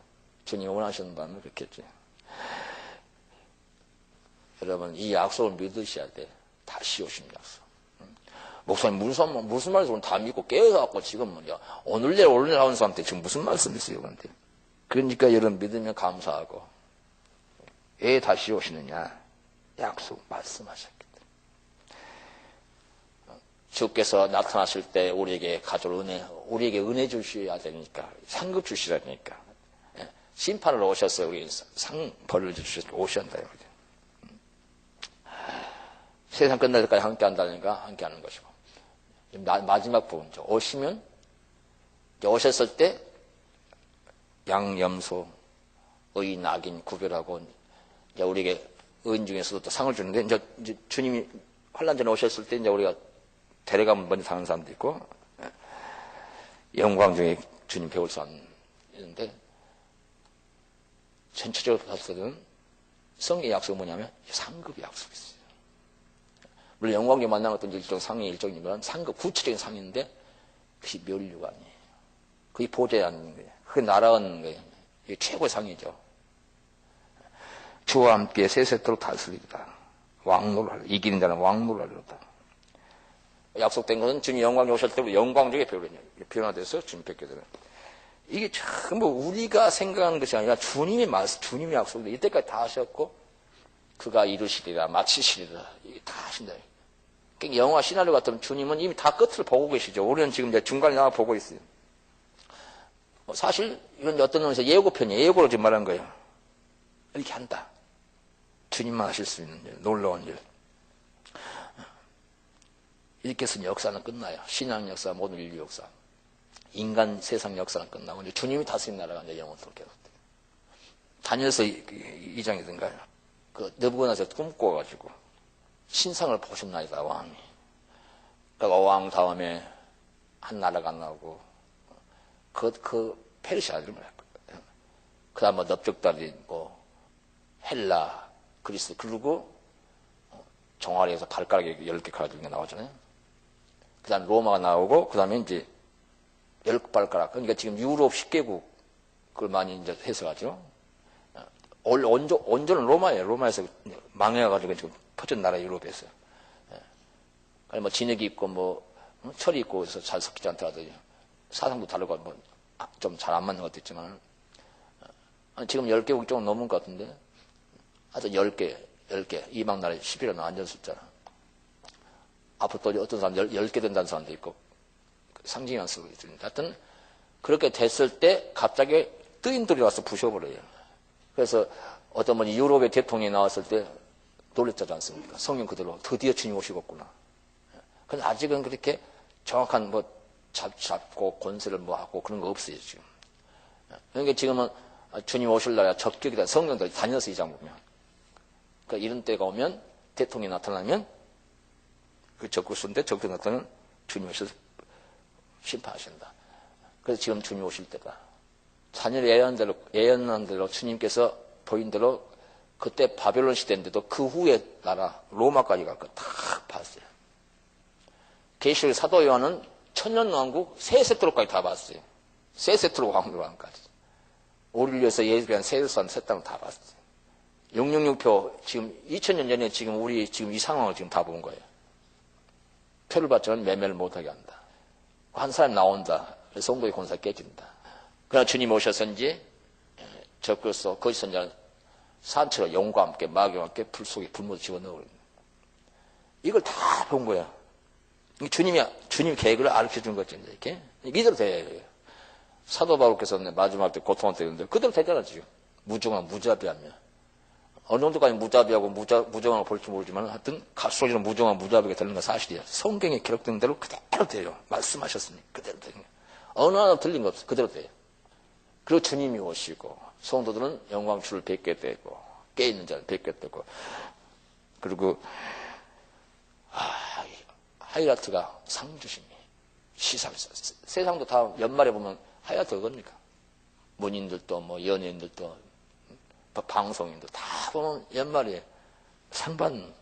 주님이 원하시는 바는 그렇게 했죠. 여러분, 이 약속을 믿으셔야 돼. 다시 오신 약속. 목사님, 무슨 말씀을 다 믿고 깨어갖고 지금 오늘 내일 하는 사람한테 지금 무슨 말씀 있어요, 그런데. 그러니까 여러분 믿으면 감사하고, 왜 다시 오시느냐? 약속 말씀하셨기 때문에. 주께서 나타나실 때 우리에게 가져올 우리에게 은혜 주셔야 되니까, 상급 주시야 되니까. 심판을 오셔서 우리 벌을 주셔서 오셔야 한다. 세상 끝날 때까지 함께 한다니까 함께 하는 것이고. 마지막 부분, 오시면, 오셨을 때, 양, 염소, 의, 낙인 구별하고, 이제 우리에게 의인 중에서도 또 상을 주는데, 이제 주님이 환란 전에 오셨을 때, 이제 우리가 데려가면 먼저 사는 사람도 있고, 영광 중에 주님 배울 사람 있는데, 전체적으로 봤을 때는 성의 약속은 뭐냐면, 상급의 약속이 있어요. 물론 영광에 만난 것도 일종 상의 일종이지만 상급 구체적인 상인데 그것이 멸류가 아니에요. 그게 보좌에 앉는 거예요. 그게 날아가는 거예요. 이게 최고의 상이죠. 주와 함께 세세토록 다스리리다. 왕노를 이기는 자는 왕노를 하리로다. 약속된 것은 주님 영광에 오실 때부터 영광 중에 변화돼서 주님 뵙게 되는. 이게 전부 우리가 생각하는 것이 아니라 주님의 말씀, 주님의 약속인데 이때까지 다 하셨고 그가 이루시리라 마치시리라 이게 다 하신다. 그러니까 영화 시나리오 같으면 주님은 이미 다 끝을 보고 계시죠. 우리는 지금 이제 중간에 나와 보고 있어요. 사실 이건 어떤 의미에서 예고편이에요. 예고를 지금 말한 거예요. 이렇게 한다. 주님만 하실 수 있는 일, 놀라운 일. 이렇게 해서 역사는 끝나요. 신앙 역사, 모든 인류 역사. 인간 세상 역사는 끝나고 이제 주님이 다스린 나라가 이제 영원토록 계속돼요. 다니엘서 2장이든가요. 그 느부갓네살 꿈꿔가지고 신상을 보셨나이다 왕이. 그러니까 왕 다음에 한 나라가 나오고 그 페르시아를 말했거든요. 그 다음 뭐 넓적다리 뭐 헬라 그리스 그리고 종아리에서 발가락이 10개 가지고 나오잖아요. 그 다음 로마가 나오고 그 다음에 이제 10발가락 그러니까 지금 유럽 10개국 그걸 많이 이제 해석하죠. 온전은 로마예요. 로마에서 망해가지고 지금 퍼진 나라 유럽에서. 뭐 진흙이 있고 뭐 철이 있고 해서 잘 섞이지 않더라도 사상도 다르고 뭐 좀 잘 안 맞는 것도 있지만 지금 10개국 조금 넘은 것 같은데 하여튼 10개 이방 나라에 10이라는 안전 숫자라. 앞으로 또 어떤 사람 10개 된다는 사람도 있고 상징이 안 쓰고 있습니다. 하여튼 그렇게 됐을 때 갑자기 뜨인들이 와서 부셔버려요. 그래서 어떤 분이 유럽의 대통령이 나왔을 때 놀랬지 않습니까? 성경 그대로 드디어 주님 오시겠구나. 근데 아직은 그렇게 정확한 뭐 잡고 권세를 뭐 하고 그런 거 없어요 지금. 그러니까 지금은 주님 오실 날에 적격이다. 성경도 다니엘서 2장 보면. 그러니까 이런 때가 오면 대통령이 나타나면 그 적그리스도인데 적그리스도 나타나면 주님 오셔서 심판하신다. 그래서 지금 주님 오실 때다. 자녀의 예언한 대로 주님께서 보인 대로 그때 바벨론 시대인데도 그 후에 나라 로마까지 갈 거 다 봤어요. 계시록 사도 요한은 천년왕국 세 세트로까지 다 봤어요. 세 세트로 왕국왕까지. 우리를 위해서 예수께서 세일산 세 땅을 다 봤어요. 666표 지금 2000년 전에 지금 우리 지금 이 상황을 지금 다 본 거예요. 표를 받지만 매매를 못하게 한다. 한 사람 나온다. 성도의 권세 깨진다. 그러나 주님 오셔서인지 적그리스도 거짓 선지자는 산처럼 용과 함께 마귀와 함께 불 속에 불모도 집어넣어버립니다. 이걸 다 본 거야. 주님 계획을 알려준 준 거죠. 이렇게 이대로 돼요. 사도 바울께서 마지막 때 고통할 때 있는데 그대로 되잖아 지금. 무정한 무자비하며 어느 정도까지 무자비하고 무정한을 볼지 모르지만 하여튼 갈수록 무정한 무자비가 되는 건 사실이야. 성경에 기록된 대로 그대로 돼요. 말씀하셨으니 그대로 되는 거야. 어느 하나 틀린 거 없어. 그대로 돼요. 그리고 주님이 오시고 성도들은 영광주를 뵙게 되고 깨있는 자를 뵙게 되고 그리고 하이라트가 상주심이 시상사 세상도 다 연말에 보면 하이라트 그겁니까? 문인들도 뭐 연예인들도 방송인도 다 보면 연말에 상 받는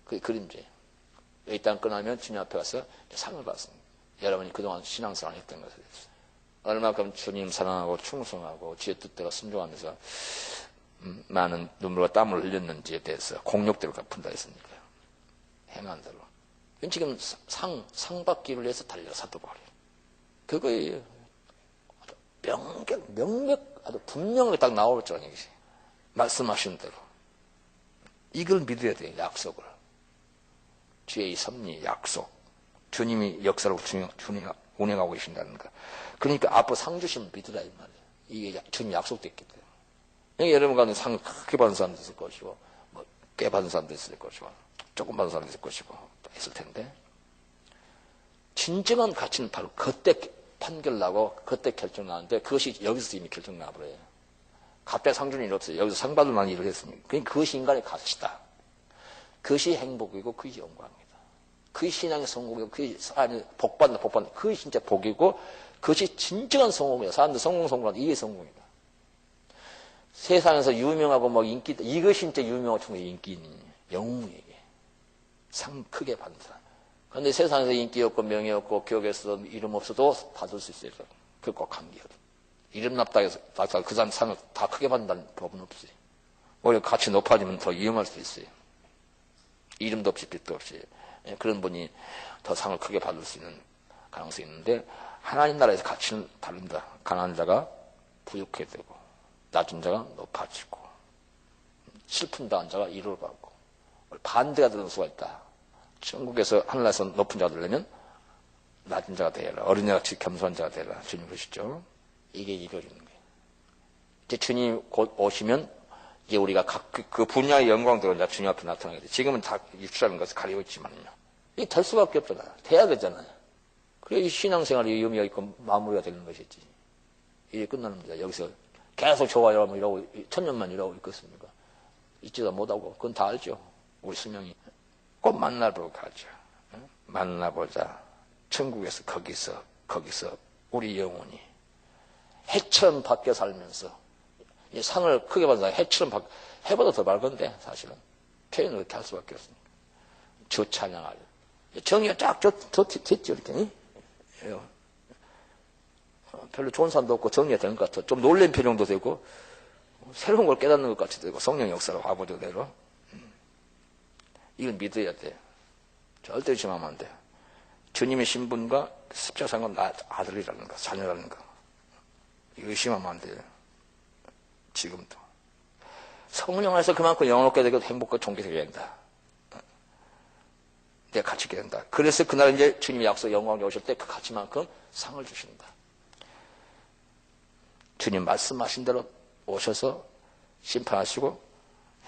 그 그림자예요. 일단 끝나면 주님 앞에 가서 상을 받습니다. 여러분이 그동안 신앙생활 했던 것에 대해서 얼마큼 주님 사랑하고 충성하고 주의 뜻대로 순종하면서 많은 눈물과 땀을 흘렸는지에 대해서 공력대로 갚은다 했으니까 행한 대로. 지금 상 받기를 위해서 달려 사도 바울이. 그거예요. 아주 분명하게 딱 나올 줄 아는 것이. 말씀하신 대로. 이걸 믿어야 돼요, 약속을. 주의 이 섭리, 약속. 주님이 역사로 주님이 운행하고 계신다는 거. 그러니까 앞으로 상 주시면 믿으라, 이 말이에요. 이게 주님 약속됐기 때문에. 그러니까 여러분 가운데 상을 크게 받은 사람도 있을 것이고, 뭐, 꽤 받은 사람도 있을 것이고, 조금 받은 사람도 있을 것이고, 있을 텐데. 진정한 가치는 바로 그때 판결 나고, 그때 결정 나는데, 그것이 여기서 이미 결정 나버려요. 갑자기 상 주는 일 없어요. 여기서 상 받을 만한 일을 했으니까. 그러니까 그것이 인간의 가치다. 그것이 행복이고, 그것이 영광이다. 그것이 신앙의 성공이고, 그것이 사람이 복받는다. 그것이 진짜 복이고, 그것이 진정한 성공이다. 사람들 성공하는 이게 성공이다. 세상에서 유명하고 뭐 인기 있다. 이것이 진짜 유명하고 충분히 인기 있는 영웅이에요. 상 크게 받는 사람. 그런데 세상에서 인기 없고 명예 없고 기업에서 이름 없어도 받을 수 있어요. 그거 꼭 감기거든. 이름 납다 해서 그 사람 상을 다 크게 받는다는 법은 없어요. 오히려 가치 높아지면 더 위험할 수 있어요. 이름도 없이 빛도 없이 그런 분이 더 상을 크게 받을 수 있는 가능성이 있는데 하나님 나라에서 가치는 다른다. 가난한 자가 부유하게 되고 낮은 자가 높아지고 슬픔 당한 자가 위로를 받고 반대가 되는 수가 있다. 천국에서 하늘나라에서 높은 자가 되려면 낮은 자가 되어라. 어린애같이 겸손한 자가 되어라. 주님 그러시죠. 이게 이루어지는 거예요. 이제 주님 곧 오시면 이제 우리가 각 그 분야의 영광대로 이제 주님 앞에 나타나게 돼. 지금은 다 입술하는 것을 가리고 있지만요. 이게 될 수밖에 없잖아요. 돼야 되잖아요. 그래 이 신앙생활이 의미가 있고 마무리가 되는 것이지. 이게 끝나는 겁니다. 여기서 계속 좋아요라고 이러고 천년만 이러고 있겠습니까? 있지도 못하고 그건 다 알죠. 우리 수명이. 꼭 만나보러 가죠. 만나보자. 천국에서 거기서 우리 영혼이 해처럼 밖에 살면서 이 상을 크게 받은 사람이 해처럼 해보다 더 밝은데 사실은 표현을 그렇게 할 수밖에 없습니다. 주 찬양하려. 정의가 쫙 됐죠 이렇게. 별로 좋은 사람도 없고 정리가 되는 것 같아. 좀 놀란 표정도 되고 새로운 걸 깨닫는 것 같이 되고 성령 역사로 아버지대로. 이건 믿어야 돼. 절대 의심하면 안 돼. 주님의 신분과 십자가상은 나 아들이라는 거, 자녀라는 거. 이거 의심하면 안 돼요. 지금도. 성령 안에서 그만큼 영원하게 되고 행복과 존귀하게 된다. 내가 가치게 된다. 그래서 그날 이제 주님이 약속 영광에 오실 때 그 가치만큼 상을 주신다. 주님 말씀하신 대로 오셔서 심판하시고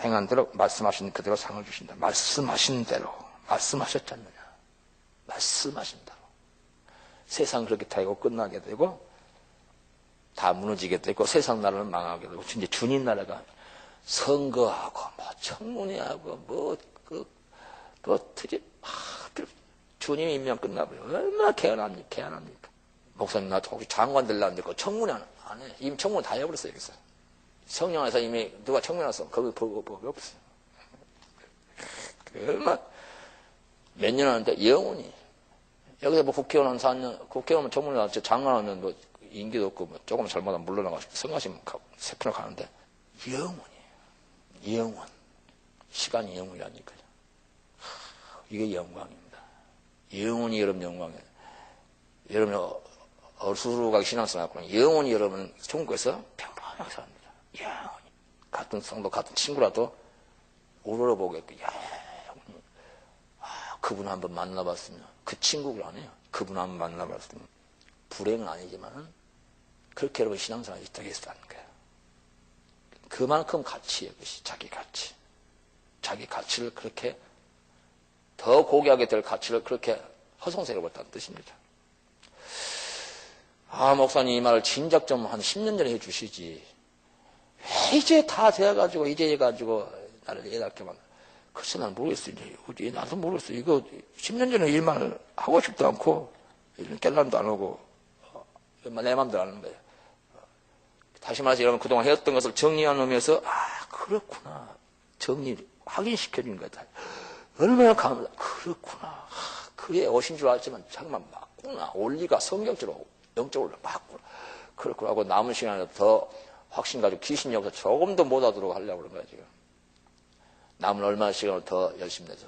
행한 대로 말씀하신 그대로 상을 주신다. 말씀하신 대로. 말씀하셨지 않느냐. 말씀하신 대로. 세상 그렇게 타고 끝나게 되고 다 무너지게 되고 세상 나라는 망하게 되고 이제 주님 나라가 선거하고 뭐 청문회하고 주님 임명 끝나버려. 얼마나 개안합니까? 목사님 나 혹시 장관 되려는데 청문회 안 해. 이미 청문 다 해버렸어요 여기서. 성령 안에서 이미 누가 청문해놨어. 거기 법이 없어요. 얼마 몇 년 하는데 영원히 여기서 뭐 국회의원 한 4년 국회의원 청문회 나왔지 장관하면 뭐 인기도 없고 뭐 조금 잘못하면 물러나가지고 성가시면 세푼을 가는데 영원 시간이 영원이라니까요. 이게 영광입니다. 영원히 여러분 영광이에요. 여러분 어수루가 신앙생활 하고 영원히 여러분 천국에서 평범하게 삽니다. 영원히 같은 성도 같은 친구라도 우러러보겠고 그분 한번 만나봤으면 그 친구를 안 해요. 그분 한번 만나봤으면 불행은 아니지만은 그렇게 여러분 신앙생활이 되겠다는 거예요. 그만큼 가치예요. 그것이 자기 가치. 자기 가치를 그렇게 더 고귀하게 될 가치를 그렇게 허송세워버렸다는 뜻입니다. 아 목사님 이 말을 진작 좀 한 10년 전에 해주시지. 왜 이제 다 되어가지고 이제 해가지고 나를 예답게만. 글쎄 난 모르겠어요. 이제 나도 모르겠어요. 이거 10년 전에 일만 하고 싶도 않고 깰람도 안 오고 내 맘대로 하는 거예요. 다시 말해서 여러분 그동안 해왔던 것을 정리하면서 그렇구나. 정리 확인시켜주는 거다. 얼마나 감사하다. 그렇구나. 그에 오신 줄 알지만 잠깐만 맞구나. 원리가 성경적으로 영적으로 맞구나. 그렇구나 하고 남은 시간에 더 확신 가지고 귀신 역사 조금 더 못하도록 하려고 그런 거야 지금. 남은 얼마나 시간을 더 열심히 내서.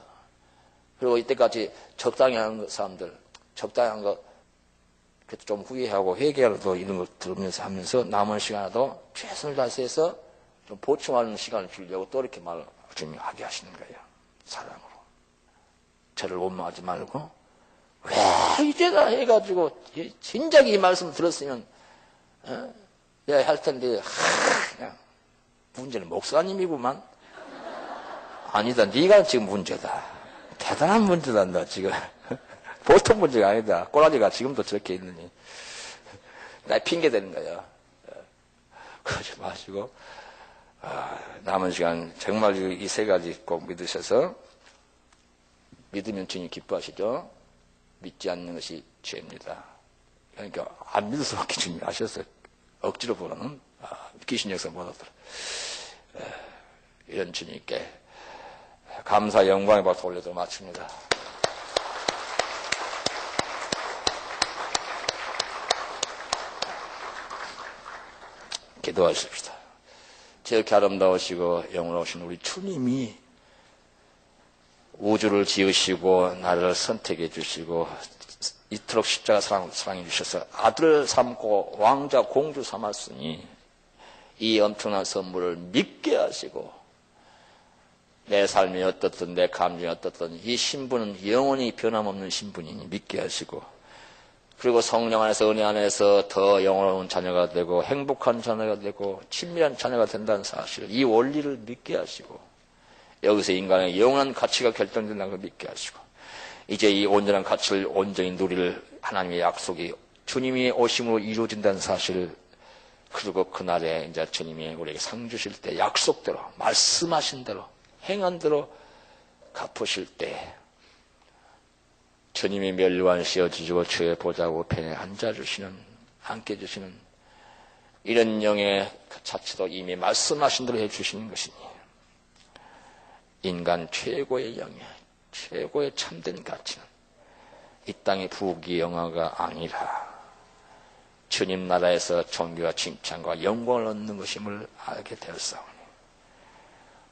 그리고 이때까지 적당히 하는 사람들, 적당히 한 거 좀 후회하고 회개하고 이런 걸 들으면서 하면서 남은 시간에도 최선을 다해서 좀 보충하는 시간을 주려고 또 이렇게 말을 주님이 하게 하시는 거예요. 사랑으로. 저를 원망하지 말고 왜 이제다 해가지고 진작에 이 말씀 들었으면 내가 할 텐데 그냥 문제는 목사님이구만. 아니다. 네가 지금 문제다. 대단한 문제다. 너 지금. 보통 문제가 아니다. 꼬라지가 지금도 저렇게 있느니. 나 핑계 대는 거야. 그러지 마시고 남은 시간 정말 이 세 가지 꼭 믿으셔서 믿으면 주님 기뻐하시죠. 믿지 않는 것이 죄입니다. 그러니까 안 믿을 수밖에 주님이 아셨어요. 억지로 보는 귀신 역사 못하더라. 이런 주님께 감사 영광의 박수 올려서 마칩니다. 기도하십시다. 저렇게 아름다우시고 영원하신 우리 주님이 우주를 지으시고 나를 선택해 주시고 이토록 십자가 사랑해 주셔서 아들 삼고 왕자 공주 삼았으니 이 엄청난 선물을 믿게 하시고 내 삶이 어떻든 내 감정이 어떻든 이 신분은 영원히 변함없는 신분이니 믿게 하시고 그리고 성령 안에서 은혜 안에서 더 영원한 자녀가 되고 행복한 자녀가 되고 친밀한 자녀가 된다는 사실 이 원리를 믿게 하시고 여기서 인간의 영원한 가치가 결정된다는 걸 믿게 하시고 이제 이 온전한 가치를 온전히 누릴 하나님의 약속이 주님이 오심으로 이루어진다는 사실을 그리고 그날에 이제 주님이 우리에게 상 주실 때 약속대로 말씀하신 대로 행한 대로 갚으실 때 주님이 멸류관 씌워주시고 주의 보좌 우편에 앉아주시는 앉게주시는 이런 영의 자체도 이미 말씀하신 대로 해주시는 것이니 인간 최고의 영예 최고의 참된 가치는 이 땅의 부귀 영화가 아니라 주님 나라에서 존귀와 칭찬과 영광을 얻는 것임을 알게 되었사오니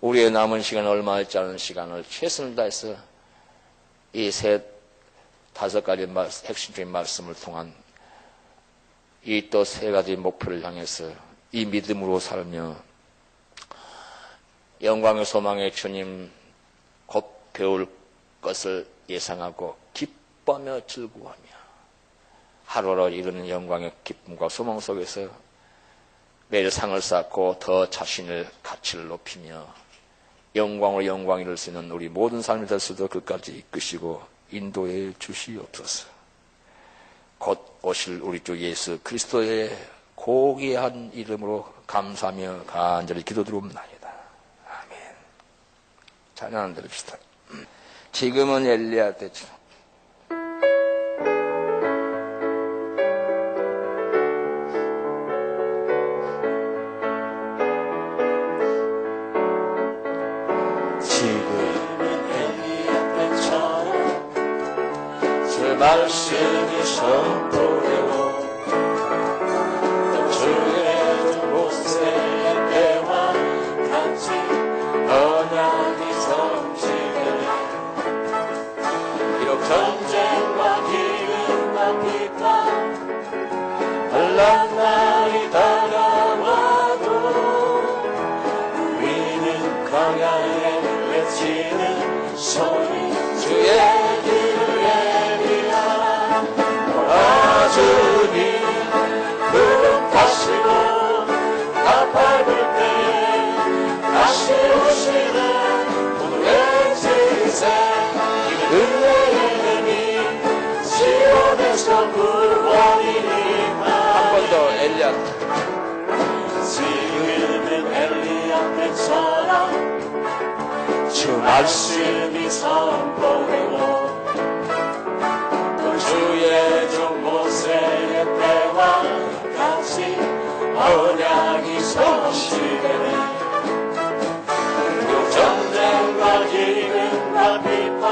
우리의 남은 시간 얼마 있지 않은 시간을 최선을 다해서 이 다섯 가지 핵심적인 말씀을 통한 이 또 세 가지 목표를 향해서 이 믿음으로 살며 영광의 소망의 주님 곧 배울 것을 예상하고 기뻐하며 즐거워하며 하루하루 이루는 영광의 기쁨과 소망 속에서 매일 상을 쌓고 더 자신의 가치를 높이며 영광으로 영광 이룰 수 있는 우리 모든 삶이 될 수도 끝까지 이끄시고 인도해 주시옵소서. 곧 오실 우리 주 예수 그리스도의 고귀한 이름으로 감사하며 간절히 기도드리옵나이다. 아멘. 찬양 드립시다. 지금은 엘리야 때죠. 말씀이 선포되고 주의 모세의 때와 같이 언약이 성취되네. 비록 전쟁과 기근과 비판 혼란 날이 다가와도 우리는 광야에 외치는 소리 주의 주님 부름하시고 나팔불 때에 다시 오시는 오늘의 제세 은혜의 힘이 시온에서 구원이니까 한 번 더 엘리야 지금은 엘리야 때처럼 주 말씀이 선포되고 주의 종 모세의 때와 같이 언약이 성취되네. 그 전쟁과 기근과 비판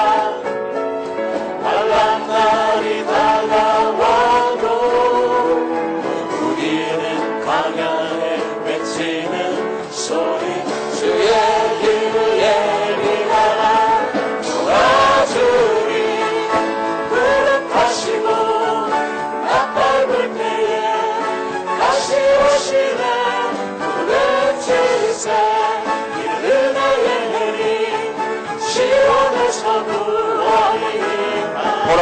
환난 날이 다가와도 우리는 광야에 외치는 소리 주의 힘을 예비하라 도와주리 하시고 나팔불 때에 다시 오시는 구원의 제세 이른 은혜의 해리 시온에서 구원이니까 보라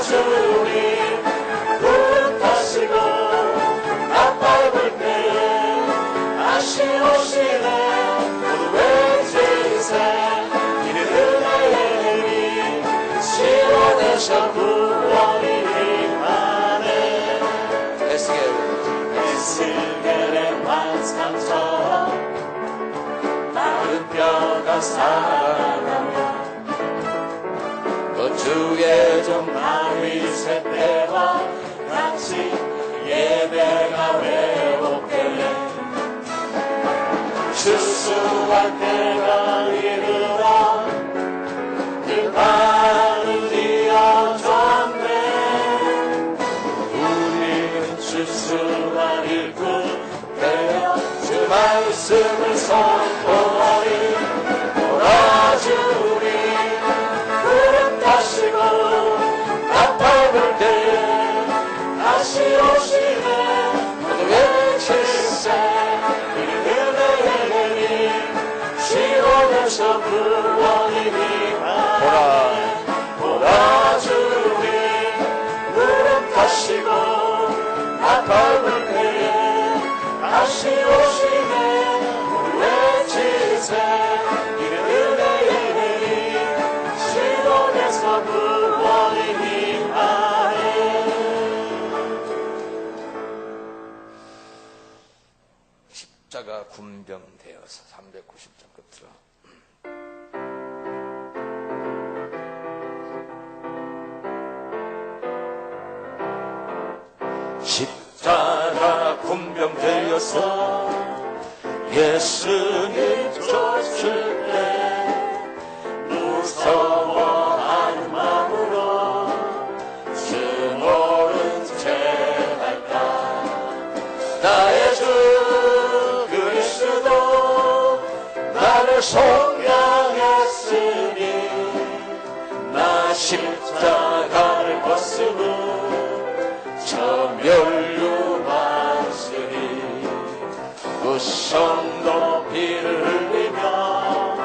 주님 부름하시고 나팔불 때에 다시 오시는 구원의 제세 이른 은혜의 해리 시온에서 구원이 임하네. 에스겔의 환상처럼 마른 뼈가 살아나며 또 주의 종 다윗의 때와 같이 예배가 회복되네. 추수할 때가 이르러 그 밤을 이어졌네. 우리는 추수할 일꾼 되어 주 말씀을 선포하리. 도와주리 부름하시고 구원이 위하여 보라 보라 주님 무릎 하시고 나팔불 때에 다시 오시네 외치세 이는 은혜의 내리 시온에서 구원이 위하여. 십자가 군병되어서 390장 끝으로 십자가 군병되어서 예수님 쫓을 때 무서워하는 마음으로 주 모른 채 할까. 나의 주 그리스도 나를 속량했으니 나 십자가를 벗으므 저 멸류 받으리. 우성 높이를 흘리며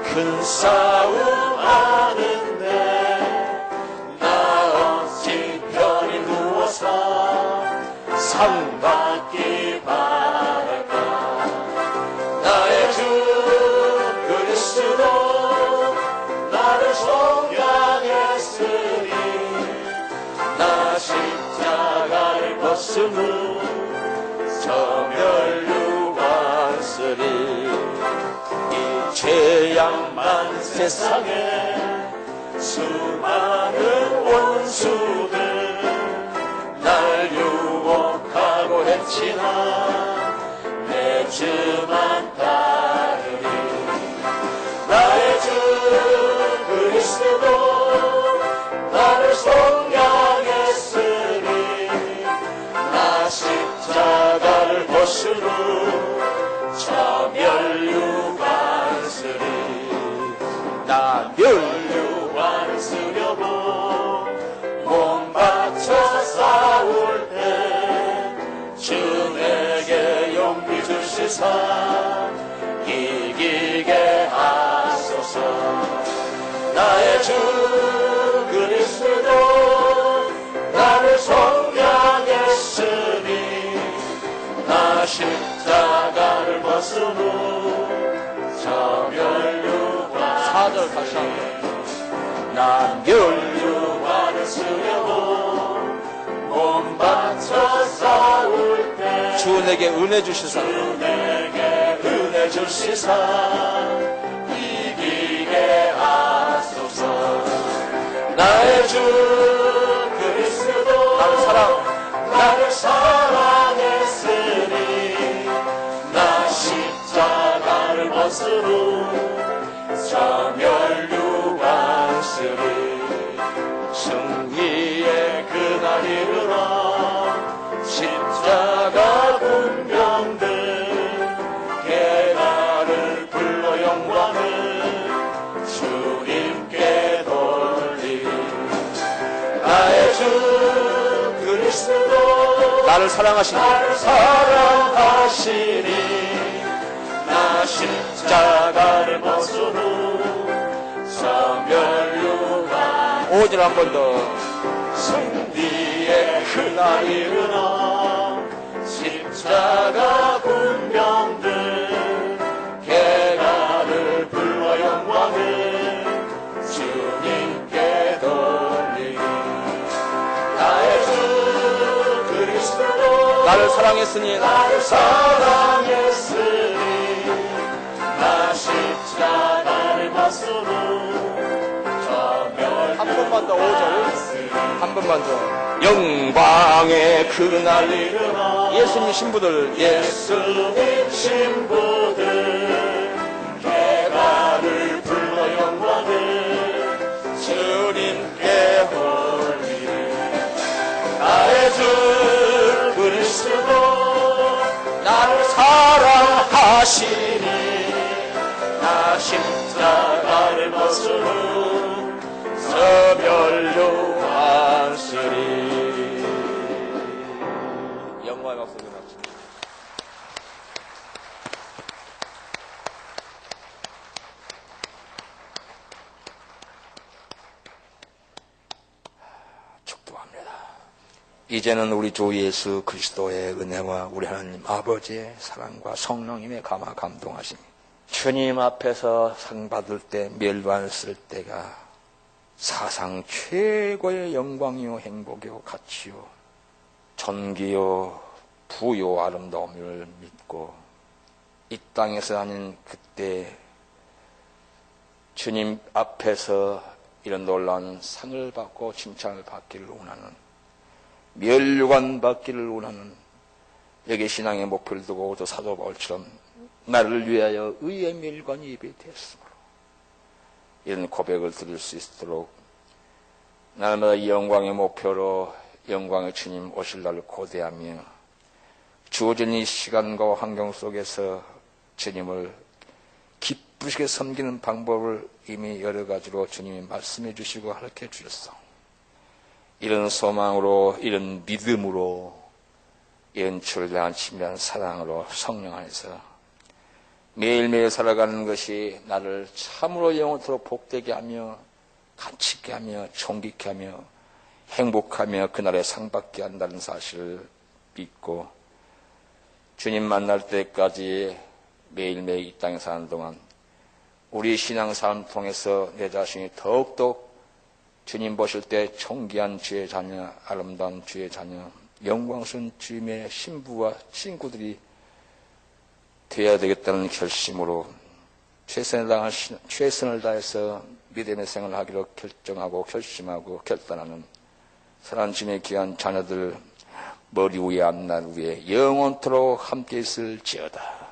큰 싸움 하는데 나 어찌 편히 누워서 상 받기 바랄까. 나의 주 그리스도 나를 속량했으니 나 십자가를 벗으므 저 멸류 받으리. 이 죄악만 세상에 수많은 원수들 날 유혹하고 했지나 내 주만 따르리. 나의 주 그리스도 나를 속량했으니 나 십자가를 벗으므 저 멸류관을 쓰리. 나 멸류관을 쓰려고 몸 바쳐 싸울 때 주 내게 용기 주시사 이기게 하소서. 나의 주 그리스도 나를 속량했으니 나 십자가를 벗으므 저 멸류관. 4절 다시 한번. 나 멸류관을 쓰려고 몸 바쳐 싸울 때 주 내게 은혜 주시사 이기게 하소서. 나의 주 그리스도 나를 사랑했으니 나 십자가를 벗으므 저 멸류관 쓰리. 승리의 그날 이르러 십자가 군병들 계단을 불러 영광을 주님께 돌리리. 나의 주 그리스도 나를 사랑하시니 나 십자가를 벗으므 저 멸류관. 5절 한 번 더. 승리의 그날 이르러 십자가 군병들 계단을 불러 영광을 주님께 돌리리. 나의 주 그리스도 나를 사랑했으니 나 십자가를 벗으므 저 멸류관. 한 번만 더. 5절 한 번만 더. 영광의 그날 이르러 예수님 신부들 계단을 불러 영광을 주님께 돌리리. 나의 주 그리스도 나를 사랑하시니 나 십자가를 벗으므 저 멸류관 쓰리. 영광의 박수 드립니다. 이제는 우리 주 예수 그리스도의 은혜와 우리 하나님 아버지의 사랑과 성령님의 감화 감동하심이 주님 앞에서 상 받을 때 멸관을 쓸 때가 사상 최고의 영광이요 행복이요 가치요 존귀요 부요 아름다움을 믿고 이 땅에서 하는 그때 주님 앞에서 이런 놀라운 상을 받고 칭찬을 받기를 원하는 멸관 받기를 원하는 여기 신앙의 목표를 두고 또 사도 바울처럼 나를 위하여 의의 멸관이 예배되었으므로 이런 고백을 드릴 수 있도록 날마다 이 영광의 목표로 영광의 주님 오실 날을 고대하며 주어진 이 시간과 환경 속에서 주님을 기쁘시게 섬기는 방법을 이미 여러 가지로 주님이 말씀해 주시고 가르쳐 주셨어. 이런 소망으로, 이런 믿음으로, 연출을 향한 친밀한 사랑으로 성령 안에서 매일매일 살아가는 것이 나를 참으로 영원토록 복되게 하며 가치있게 하며 존귀케 하며 행복하며 그날에 상받게 한다는 사실을 믿고 주님 만날 때까지 매일매일 이 땅에 사는 동안 우리 신앙삶 통해서 내 자신이 더욱더 주님 보실 때 존귀한 주의 자녀, 아름다운 주의 자녀, 영광스러운 주님의 신부와 친구들이 되어야 되겠다는 결심으로 최선을 다해서 믿음의 생활을 하기로 결정하고 결심하고 결단하는 사랑하는 주님의 귀한 자녀들 머리 위에 앞날 위에 영원토록 함께 있을지어다.